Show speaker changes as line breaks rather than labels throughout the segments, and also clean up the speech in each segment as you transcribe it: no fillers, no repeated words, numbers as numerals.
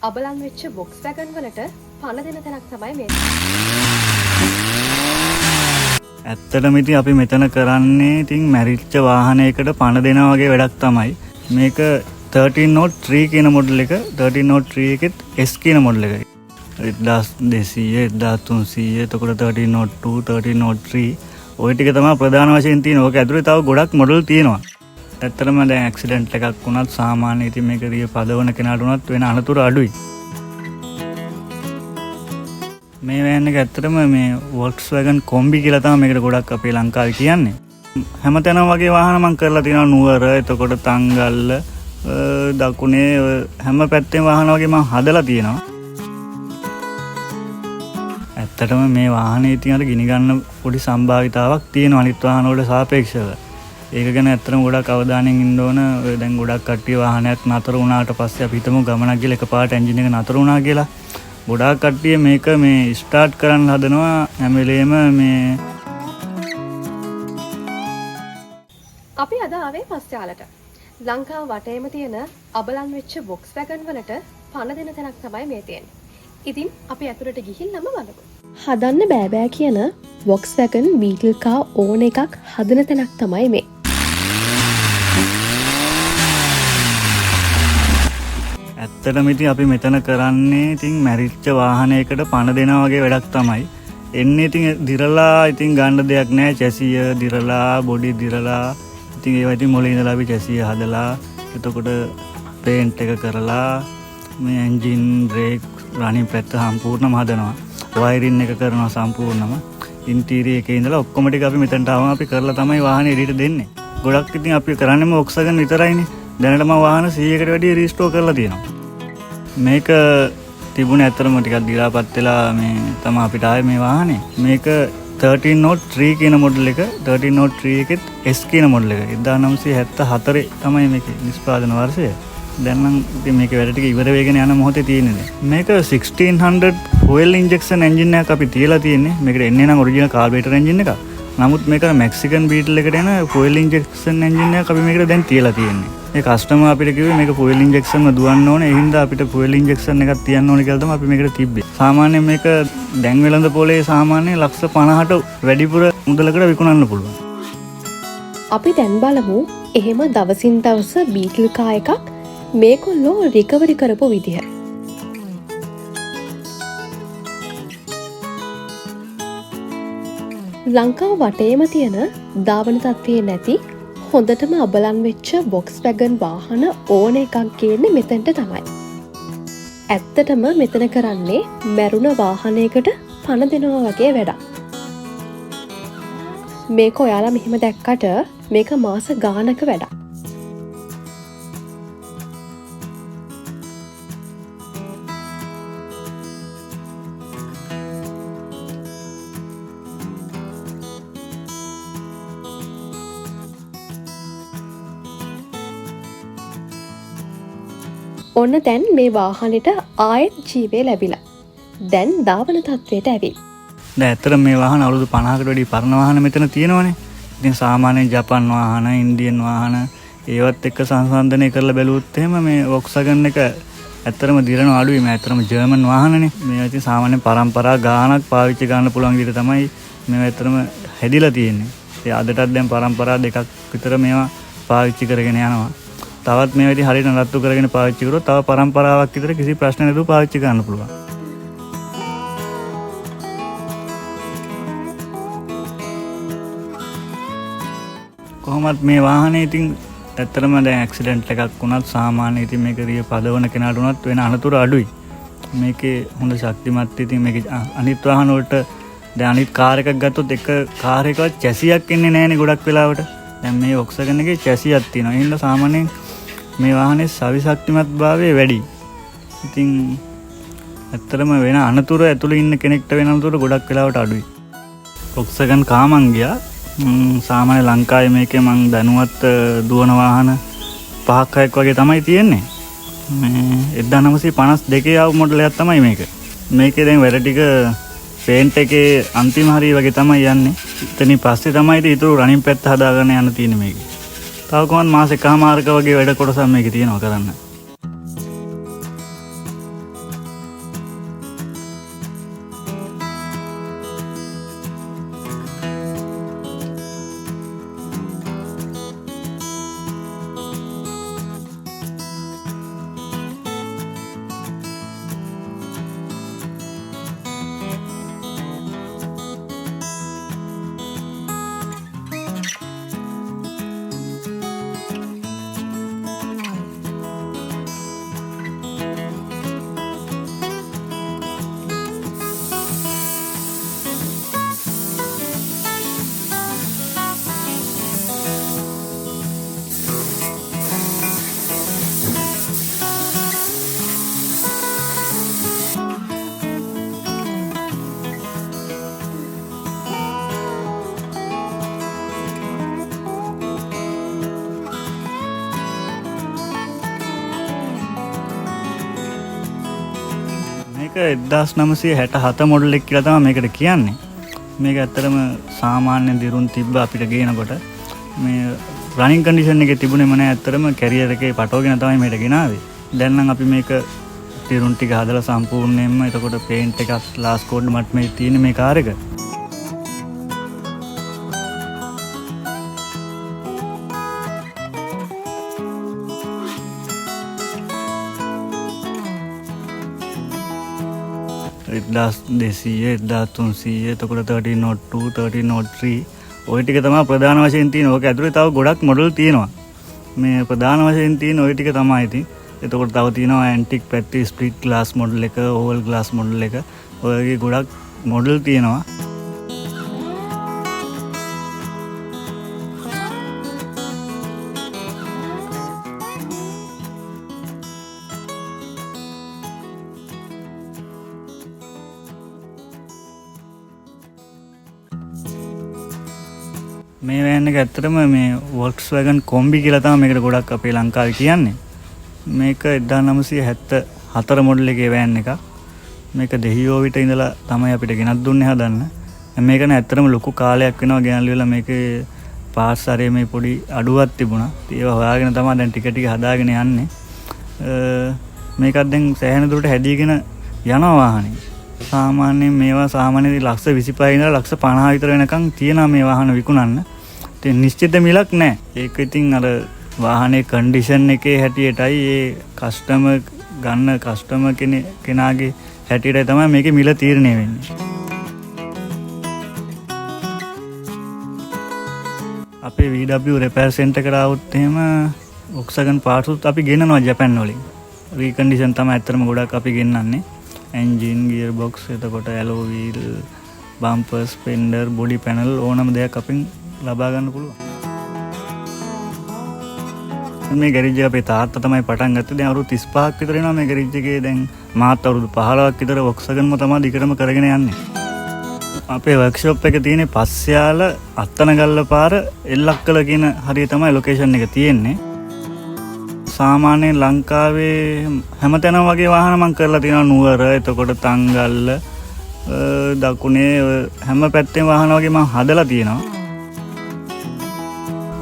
අබලන් වෙච්ච බොක්ස් වැගන් වලට පණ දෙන තැනක් තමයි මේ.
ඇත්තටම ඉතින් අපි මෙතන කරන්නේ ඉතින් මැරිච්ච වාහනයකට පණ දෙනා වගේ වැඩක් තමයි. මේක 1303 කියන මොඩල් එක 1303 එකෙත් S කියන මොඩල් එකයි. 1200 1300 එතකොට 1302 1303 ඔය ටික තමයි ප්‍රධාන වශයෙන් තියෙන්නේ. ඕක ඇතුලේ තව ගොඩක් මොඩල් තියෙනවා. ඇත්තටම දැන් ඇක්සිඩන්ට් එකක් වුණත් සාමාන්‍ය ඉතින් මේක රිය පදවන කෙනාට උනත් වෙන අනතුරු අඩුයි. මේ වෑන් එක ඇත්තටම මේ Volkswagen කොම්බි කියලා තමයි මේකට ගොඩක් අපේ ලංකාවේ කියන්නේ. හැමතැනම වගේ වාහන මම කරලා තියෙනවා නුවර, එතකොට තංගල්ල, දකුණේ හැම පැත්තෙම වාහන වගේ මම හදලා තියෙනවා. ඇත්තටම මේ වාහනේ ඉතින් අර ගිනි ගන්න පොඩි සම්භාවිතාවක් තියෙනවා අනිත් වාහන වලට සාපේක්ෂව. ඒක ගැන ඇත්තටම ගොඩක් අවධානයෙන් ඉන්න ඕන. ඔය දැන් ගොඩක් කට්ටිය වාහනයක් නතර වුණාට පස්සේ අපි හිතමු ගමනක් ගිහලා එකපාරට එන්ජින් එක නතර වුණා කියලා. ගොඩාක් කට්ටිය මේක මේ ස්ටාර්ට් කරන්න හදනවා හැම වෙලේම මේ.
අපි අද ආවේ පස්යාලට. ලංකාව වටේම තියෙන අබලන් වෙච්ච බොක්ස් වැගන් වලට පණ දෙන තැනක් තමයි මේ තියෙන්නේ. ඉතින් අපි ඇතුළට ගිහිල්ලාම බලමු. හදන්න බෑ බෑ කියන Volkswagen Beetle කා ඕන එකක් හදන තැනක් තමයි මේ.
ඇත්තටම ඉතින් අපි මෙතන කරන්නේ ඉතින් මැරිච්ච වාහනයකට පණ දෙනා වගේ වැඩක් තමයි. එන්නේ ඉතින් දිරලා ඉතින් ගන්න දෙයක් නැහැ. චැසිය දිරලා, බොඩි දිරලා. ඉතින් ඒවා ඉතින් මොලේ ඉඳලා අපි චැසිය හදලා, එතකොට පේන්ට් එක කරලා, මේ එන්ජින්, බ්‍රේක්, රනින් පැත්ත සම්පූර්ණම හදනවා. වයරින් එක කරනවා සම්පූර්ණම. ඉන්ටීරියර් එකේ ඉඳලා ඔක්කොම ටික අපි මෙතනට ආවම අපි කරලා තමයි වාහනේ එළියට දෙන්නේ. ගොඩක් ඉතින් අපි කරන්නේම Volkswagen විතරයිනේ. දැනට මම වාහන 100කට වැඩිය රීස්ටෝර් කරලා තියෙනවා. මේක තිබුණේ ඇත්තටම ටිකක් දිලාපත් වෙලා මේ තමයි අපිට ආවේ මේ වාහනේ. මේක 1303 කියන මොඩල් එක 1303 එකෙත් S කියන මොඩල් එක. 1974 තමයි මේකේ නිෂ්පාදන වර්ෂය. දැන් නම් ඉතින් මේකේ වැඩ ටික ඉවර වෙගෙන යන මොහොතේ තියෙන්නේ. මේක 1600 fuel injection engine එකක් අපි තියලා තියෙන්නේ. මේකට එන්නේ නම් ඔරිජිනල් කාර්බේටර් engine එකක්. නමුත් මේක මෙක්සිකන් බීටල් එකට එන fuel injection engine එකක් අපි මේකට දැන් තියලා තියෙන්නේ. ඒ කස්ටමර් අපිට කිව්වේ මේක fuel injection එක දුවන්න ඕනේ. ඒ හින්දා අපිට fuel injection එකක් තියන්න ඕනේ කියලා තමයි අපි මේකට තිබ්බේ. සාමාන්‍යයෙන් මේක දැන් වෙළඳ පොලේ සාමාන්‍යයෙන් ලක්ෂ 50ට වැඩිපුර මුදලකට විකුණන්න පුළුවන්.
අපි දැන් බලමු එහෙම දවසින් දවස බීටල් කා එකක් මේකොල්ලෝ රිකවරි කරපු විදිහ. ලංකාව වටේම තියෙන ධාවන තත්ත්වයේ නැති හොඳටම අබලන් වෙච්ච Volkswagen වාහන ඕන එකක් ගේන්නේ මෙතනට තමයි. ඇත්තටම මෙතන කරන්නේ මැරුණ වාහනයකට පණ දෙනවා වගේ වැඩක්. මේක ඔයාලා මෙහෙම දැක්කට මේක මාස ගානක වැඩක්. ඔන්න දැන් මේ වාහනෙට ආයෙත් ජීවය ලැබිලා. දැන් ධාවන තත්ත්වයට ඇවිත්.
දැන් ඇත්තට මේ වාහන අවුරුදු 50කට වැඩි පරණ වාහන මෙතන තියෙනවනේ. ඉතින් සාමාන්‍යයෙන් ජපාන් වාහන, ඉන්දියන් වාහන ඒවත් එක්ක සංසන්දනය කරලා බැලුවොත් එහෙම මේ Volkswagen එක ඇත්තටම දිරන අඩුයි. මේ ඇත්තටම ජර්මන් වාහනනේ. මේ ඉතින් සාමාන්‍යයෙන් පරම්පරා ගානක් පාවිච්චි කරන්න පුළුවන් විදිහට තමයි මේවා ඇත්තටම හැදිලා තියෙන්නේ. ඒ අදටත් දැන් පරම්පරා දෙකක් විතර මේවා පාවිච්චි කරගෙන යනවා. තවත් මේවා ඉතින් හරියට නඩත්තු කරගෙන පාවිච්චි කරොත් තව පරම්පරාවක් විතර කිසි ප්‍රශ්න නැතුව පාවිච්චි කරන්න පුළුවන්. කොහොමත් මේ වාහනේ ඉතින් ඇත්තටම දැන් ඇක්සිඩන්ට් එකක් වුණත් සාමාන්‍ය ඉතින් මේක රිය පදවන කෙනාට උනත් වෙන අනතුරු අඩුයි. මේකේ හොඳ ශක්තිමත් ඉතින් මේකේ අනිත් වාහන වලට දැන් අනිත් කාර් එකක් ගත්තොත් එක කාර් එකවත් චැසියක් එන්නේ නැහැනේ ගොඩක් වෙලාවට. දැන් මේ Volkswagen එකේ චැසියක් තියෙනවා. ඒ හින්දා සාමාන්‍යයෙන් මේ වාහනේ සවි ශක්තිමත්භාවය වැඩි. ඉතින් ඇත්තටම වෙන අනතුරු ඇතුළේ ඉන්න කෙනෙක්ට වෙන අනතුරු ගොඩක් වෙලාවට අඩුයි. Volkswagen කාමන් ගියා. සාමාන්‍ය ලංකාවේ මේකේ මං දැනුවත් දුවන වාහන 5ක් 6ක් වගේ තමයි තියෙන්නේ. මේ 1952 ආව මොඩල් එකක් තමයි මේක. මේකේ දැන් වැඩ ටික පේන්ට් එකේ අන්තිම හරිය වගේ තමයි යන්නේ. එතනින් පස්සේ තමයි ඊටු රනින් පැත්ත හදාගන්න යන්න තියෙන්නේ මේකේ. තව කොහොමද මාස එකමාරක වගේ වැඩ කොටසක් මේකේ තියෙනවා කරන්න. මේක 1967 මොඩල් එක කියලා තමයි මේකට කියන්නේ. මේක ඇත්තටම සාමාන්‍ය දිරුන් තිබ්බ අපිට ගේනකොට මේ රනින් කන්ඩිෂන් එකේ තිබුණේම නෑ. ඇත්තටම කැරියර් එකේ පටවගෙන තමයි මේකට ගෙනාවේ. දැන් නම් අපි මේක දිරුන් ටික හදලා සම්පූර්ණයෙන්ම එතකොට පේන්ට් එකක් ලාස් කෝඩ් මට්ටමේ තියෙන මේ කාර් එක. දෙසිය 1300 එතකොට 1302 1303 ඔය ටික තමයි ප්‍රධාන වශයෙන් තියෙන. ඕක ඇතුලේ තව ගොඩක් මොඩල් තියෙනවා. මේ ප්‍රධාන වශයෙන් තියෙන ඔය ටික තමයි ඉතින්. එතකොට තව තියෙනවා ඇන්ටික් පැත්තේ ස්ප්ලිට් ග්ලාස් මොඩල් එක, ඕවල් ග්ලාස් මොඩල් එක. ඔය වගේ ගොඩක් මොඩල් තියෙනවා. මේ වෑන් එක ඇත්තටම මේ Volkswagen කොම්බි කියලා තමයි මේකට ගොඩක් අපේ ලංකාවේ කියන්නේ. මේක 1974 මොඩල් එකේ වෑන් එකක්. මේක දෙහියෝවිට ඉඳලා තමයි අපිට ගෙනත් දුන්නේ හදන්න. මේක නේ ඇත්තටම ලොකු කාලයක් වෙනවා ගෙනල්ලා මේකේ පාස් හරේ මේ පොඩි අඩුවක් තිබුණා. ඒවා හොයාගෙන තමයි දැන් ටික ටික හදාගෙන යන්නේ. මේකත් දැන් සෑහෙන දුරට හැදීගෙන යනවා වාහනේ. සාමාන්‍යයෙන් මේවා සාමාන්‍යයෙන් ලක්ෂ 25 ඉඳලා ලක්ෂ 50 විතර වෙනකන් තියෙනවා මේ වාහන විකුණන්න. ඉතින් නිශ්චිත මිලක් නැහැ. ඒක ඉතින් අර වාහනේ කන්ඩිෂන් එකේ හැටියටයි ඒ කස්ටමර් කෙනාගේ හැටියටයි තමයි මේකේ මිල තීරණය වෙන්නේ. අපේ VW repair center එකට આવුත් එහෙම Volkswagen parts උත් අපි ගෙන්නනවා ජපාන් වලින්. රීකන්ඩිෂන් තමයි ඇත්තටම ගොඩක් අපි ගෙන්නන්නේ. engine, gearbox, එතකොට alloy wheel, bumpers, fender, body panel ඕනම දෙයක් අපින් ලබා ගන්න පුළුවන්. මේ ගෑරේජ් එක අපේ තාත්තා තමයි පටන් ගත්තේ. දැන් අවුරුදු 35ක් විතර වෙනවා මේ ගෑරේජ් එකේ. දැන් මාත් අවුරුදු 15ක් විතර Volkswagenම තමයි දිගටම කරගෙන යන්නේ. අපේ වර්ක්ෂොප් එක තියෙන්නේ පස්යාල අත්තනගල්ල පාර එල්ලක්කල කියන හරිය තමයි ලොකේෂන් එක තියෙන්නේ. සාමාන්‍යයෙන් ලංකාවේ හැමතැනම වගේ වාහන මම කරලා තියෙනවා. නුවර, එතකොට තංගල්ල, දකුණේ හැම පැත්තෙම වාහන වගේ මම හදලා තියෙනවා.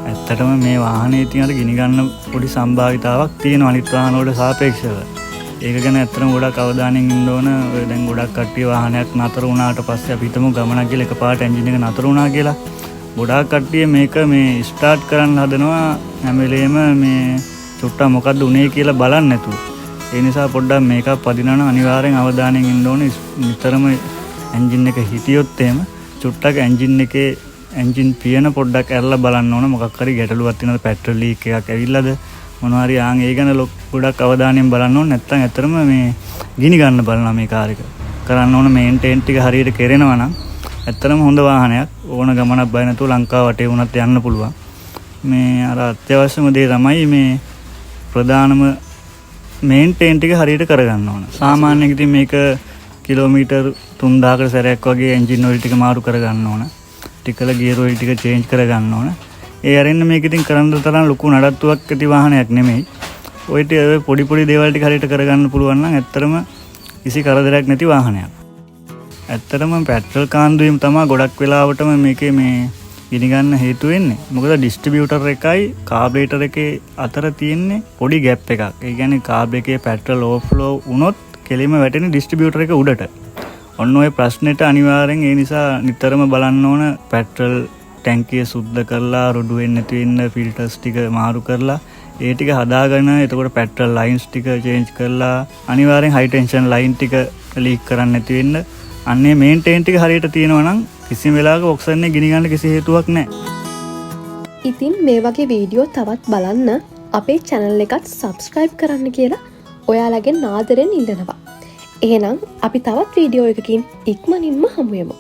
ඇත්තටම මේ වාහනේ තියෙන ගිනි ගන්න පොඩි සම්භාවිතාවක් තියෙනවා අනිත් වාහන වලට සාපේක්ෂව. ඒක ගැන ඇත්තටම ගොඩක් අවධානයෙන් ඉන්න ඕන. ඔය දැන් ගොඩක් කට්ටිය වාහනයක් නතර වුණාට පස්සේ අපි හිතමු ගමනක් ගිහලා එකපාරට එන්ජින් එක නතර වුණා කියලා. ගොඩාක් කට්ටිය මේක මේ ස්ටාර්ට් කරන්න හදනවා හැම වෙලේම මේ චුට්ටක් මොකද්ද උනේ කියලා බලන්නේ නැතුව. ඒ නිසා පොඩ්ඩක් මේකක් පදිනවා නම් අනිවාර්යෙන් අවධානයෙන් ඉන්න ඕනේ. නිතරම එන්ජින් එක හිටියොත් එහෙම චුට්ටක් එන්ජින් එකේ එන්ජින් පියන පොඩ්ඩක් ඇරලා බලන්න ඕන. මොකක් හරි ගැටලුවක් තියෙනවද, පෙට්‍රල් ලීක් එකක් ඇවිල්ලාද මොනවා හරි ආන් ඒ ගැන ගොඩක් අවධානයෙන් බලන්න ඕන. නැත්නම් ඇත්තටම මේ ගිනි ගන්න බලනවා මේ කාර් එක. කරන්න ඕන මේන්ටේන් ටික හරියට කෙරෙනවා නම් ඇත්තටම හොඳ වාහනයක්. ඕන ගමනක් බය නැතුව ලංකාව වටේ වුණත් යන්න පුළුවන්. මේ අර අත්‍යවශ්‍යම දේ තමයි මේ ප්‍රධානම මේන්ටේන් ටික හරියට කරගන්න ඕන. සාමාන්‍යයෙන් ඉතින් මේක කිලෝමීටර් 3000කට සැරයක් වගේ එන්ජින් ඔයිල් ටික මාරු කරගන්න ඕන. ටිකල ගියර් ඔයිල් ටික චේන්ජ් කරගන්න ඕන. ඒ අරින්න මේක ඉතින් කරන්න තරම් ලොකු නඩත්තුවක් ඇති වාහනයක් නෙමෙයි. ඔය ටික පොඩි පොඩි දේවල් ටික හරියට කරගන්න පුළුවන් නම් ඇත්තටම කිසි කරදරයක් නැති වාහනයක්. ඇත්තටම පෙට්‍රල් කාන්දුවෙම තමයි ගොඩක් වෙලාවටම මේකේ මේ ගිනි ගන්න හේතු වෙන්නේ. මොකද ඩිස්ට්‍රිබියුටර් එකයි කාබරේටර් එකේ අතර තියෙන්නේ පොඩි ગેප් එකක්. ඒ කියන්නේ කාබ් එකේ පෙට්‍රල් ඕවර්ෆ්ලෝ වුණොත් කෙලින්ම වැටෙන ඩිස්ට්‍රිබියුටර් එක උඩට. ඔන්න ඔය ප්‍රශ්නෙට අනිවාර්යෙන් ඒ නිසා නිතරම බලන්න ඕන පෙට්‍රල් ටැංකිය සුද්ධ කරලා රොඩු වෙන්නේ නැති වෙන්න ෆිල්ටර්ස් ටික මාරු කරලා ඒ ටික හදාගෙන එතකොට පෙට්‍රල් ලයින්ස් ටික චේන්ජ් කරලා අනිවාර්යෙන් හයි ටෙන්ෂන් ලයින් ටික ලීක් කරන්නේ නැති වෙන්න අන්නේ මේන්ටේන් ටික හරියට තියෙනවා නම් කිසිම වෙලාවක ඔක්සන් එක ගිනි ගන්න කිසි හේතුවක් නැහැ.
ඉතින් මේ වගේ වීඩියෝ තවත් බලන්න අපේ channel එකත් subscribe කරන්න කියලා ඔයාලගෙන් ආදරෙන් ඉල්ලනවා. එහෙනම් අපි තවත් වීඩියෝ එකකින් ඉක්මනින්ම හමු වෙමු.